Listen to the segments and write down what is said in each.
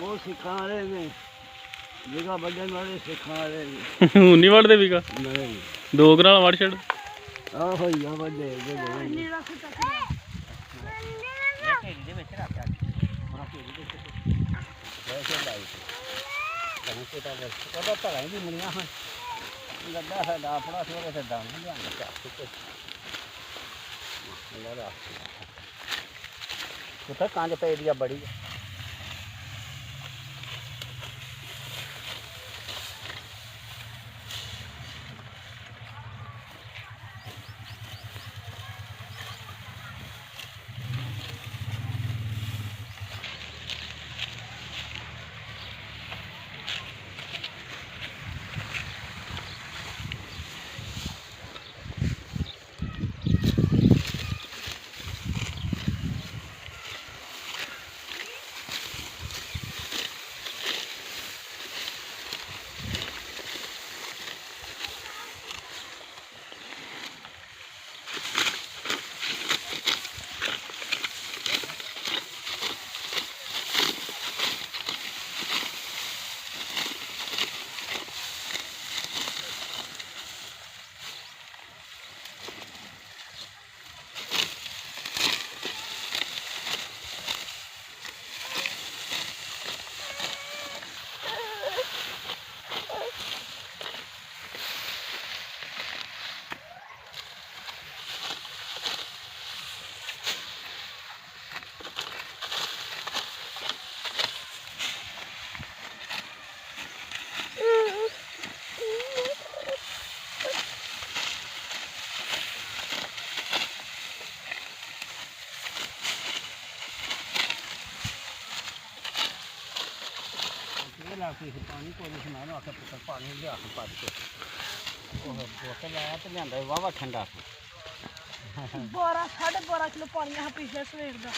वो सिखा रहे ने विगा बदन वाले सिखा रहे ने ਹੁਣ ਨਹੀਂ ਵੜਦੇ ਵੀਗਾ नहीं ਦੋ ਕਨਾਲ ਵੜ ਛੱਡ आहो या बदे ਨੀਲਾ ਸੁੱਤਾ ਸੀ ਢੇਰੀ ਦੇ ਵਿੱਚ ਰੱਖ ਚੱਲ ਉਹਨਾਂ ਢੇਰੀ ਦੇ ਵਿੱਚ ਵੈਸੇ ਲਾਈ ਕਹਾਂ ਕਿ ਤਾਂ ਉਹਦਾ ਧੜਾ ਵੀ ਮਿਲੀਆਂ ਹਨ ਲੱਗਾ ਸਾਡਾ ਆਪਣਾ ਸੋਰੇ ਤੇ ਦਮ ਨਹੀਂ ਜਾਂਦਾ ਚੱਕ ਕੇ ਲੱਗਾ ਕੁੱਤਾ ਕੰਜ ਪੈ ਦੀ ਬੜੀ पानी को मैं आखे पुत्र पानी लिया पा के बोतल आया तो लिया वाहवा ठंडा 12 12.5 किलो पानी यहाँ पिछले सवेर का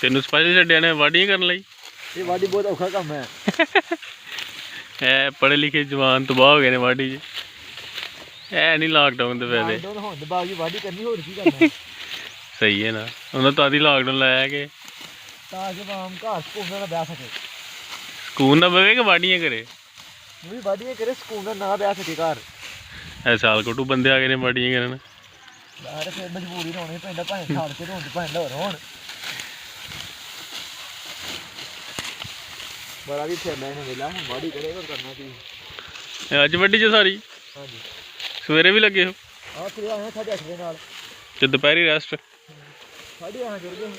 तेन स्पेशल छड्डिया ने वाढियां करन लई ये वाडी बहुत औखा काम है है पढ़े लिखे जवान तबाह हो गए ने वाडी च है नहीं लॉकडाउन दे फायदे होने बावजूद वाडी करनी होर की करना सही है ना उन्होंने तो आदि लॉकडाउन लाया कि ताकि आम घास घूमने ना ब्याह सके ਸਕੂਨ ਨਾ ਬਵੇ ਕਿ ਵਾਢੀਆਂ ਕਰੇ भी वाडियां करे सुकून ना ब्याह सके घर ਐ ਸਾਲ ਕੋਟੂ ਬੰਦੇ ਆ ਗਏ ਨੇ ਵਾਢੀਆਂ ਕਰਨ यार फिर मजबूरी होनी पैंदा भाएं खाल के होन भाएं लाहौर होन बड़ा भी फिरना इन्हें मिला हम वाडी करे और करना की ਅੱਜ ਵੱਡੀ ਚ ਸਾਰੀ हाँ जी ਸਵੇਰੇ ਵੀ ਲੱਗੇ ਹੋ आ फिर आए 8:30 ਦੇ ਨਾਲ ਤੇ ਦੁਪਹਿਰੀ ਰੈਸਟ 8:30 ਜੁੜ ਗਏ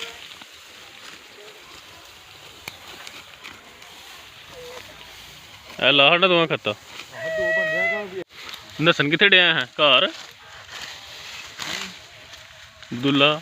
ਐ ਲਾ ਸਾਡਾ ਦੋਵਾਂ ਖੱਤਾ ਆ ਦੋ ਬੰਦਿਆਂ ਦਾ ਵੀ ਨਸਨ ਕਿੱਥੇ ਡਿਆ ਹੈ ਘਰ ਦੁੱਲਾ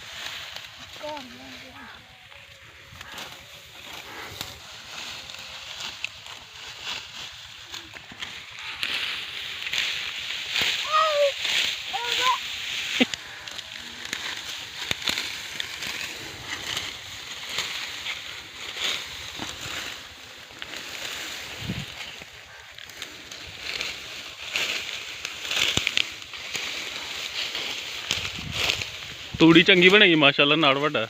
तूड़ी चंगी बनेगी माशाल्लाह नाड़ वड्डा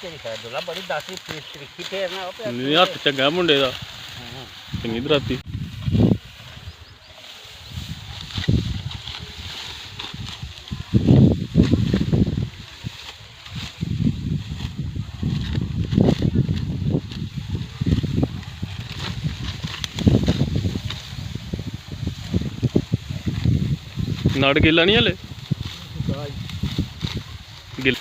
ਤੇਰੀ ਖੈਰ ਦੁਲਾ ਬੜੀ ਦਾਤੀ ਤਰੀਕੀ ਫੇਰਨਾ ਉਹ ਪਿਆ ਨਹੀਂ ਹੱਥ ਚੰਗਾ ਮੁੰਡੇ ਦਾ ਚੰਗੀ ਦਰਾਤੀ ਨਾੜ ਗਿੱਲਾ ਨਹੀਂ ਹਲੇ ਗਿੱਲ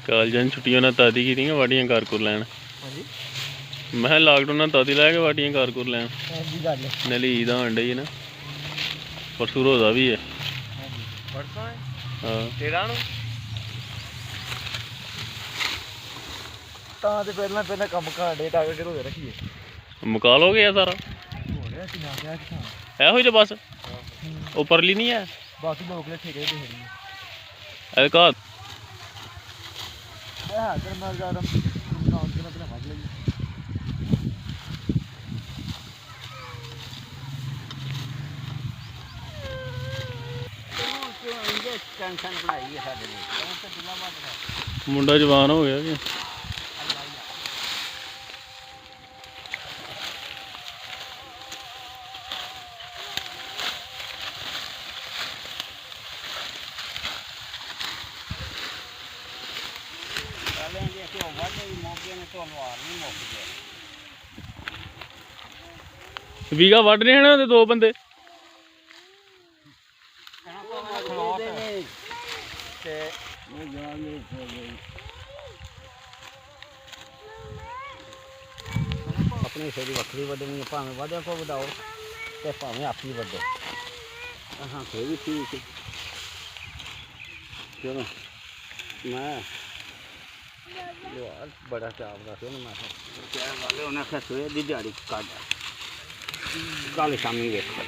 ਕਾਲਜਾਂ ਦੀਆਂ ਛੁੱਟੀਆਂ ਨਾਲ ਤਾਦੀ ਕੀਤੀਆਂ ਵਾਢੀਆਂ ਕਰ ਲੈਣ ਹਾਂਜੀ ਮੈਂ ਕਿਹਾ ਲਾਕਡਾਊਨ ਨਾਲ ਤਾਦੀ ਲੈ ਕੇ ਵਾਢੀਆਂ ਕਰ ਲੈਣ ਐਂਦੀ ਗੱਲ ਨਾਲੇ ਈਦ ਆਉਣ ਡਈ ਨਾ ਪਰਸੋਂ ਰੋਜ਼ਾ ਵੀ ਹੈ ਹਾਂਜੀ ਪਰਸੋਂ ਹਾਂ 13 ਨੂੰ ਤਾਂ ਤੇ ਪਹਿਲਾਂ ਕੰਮ ਕਾਂਡੇ ਟਾਕ ਕੇ ਰੋਏ ਰੱਖੀਏ ਮੁਕਾ ਲੋਗੇ ਆ ਸਾਰਾ ਹੋ ਰਿਹਾ ਸੀ ਨਾ ਕਿਹਾ ਕਿਥਾਂ ਇਹੋ ਜਿਹਾ ਬਸ ਉੱਪਰਲੀ ਨਹੀਂ ਹੈ ਬਾਕੀ ਲੋਕ ਲੈ ਠੇਕੇ ਦੇ ਦੇਣੀ ਇਹ ਕਾ ਹਾਂ ਕਰ ਮਾਰ ਜਾ ਰਮ ਕਾਉਂਟ ਕਰਨਾ ਪਹਿਲਾਂ ਵੱਢ ਲਈ ਟੈਨਸ਼ਨ ਬਣਾਈ ਹੈ ਸਾਡੇ ਲਈ ਕੌਣ ਤੇ ਦੁਲਾ ਵੱਢਦਾ ਮੁੰਡਾ ਜਵਾਨ ਹੋ ਗਿਆ ਕਿ ਵੀਗਾ ਵੱਢ ਰਹੇ ਹਨ ਉਹਦੇ ਦੋ ਬੰਦੇ अपने हिस्से की वक्री वड्डनी भावें वादे को वधाओ तो भावें आप ही वड्डो हाँ फिर भी ठीक है चलो मैं बड़ा चाव रखे ना मैं क्या वाले उन्हें आखिया सवेर की दिहाड़ी कल शामी वेखो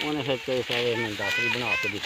उन्हें फिर पैसा मैं 10 भी बना के दी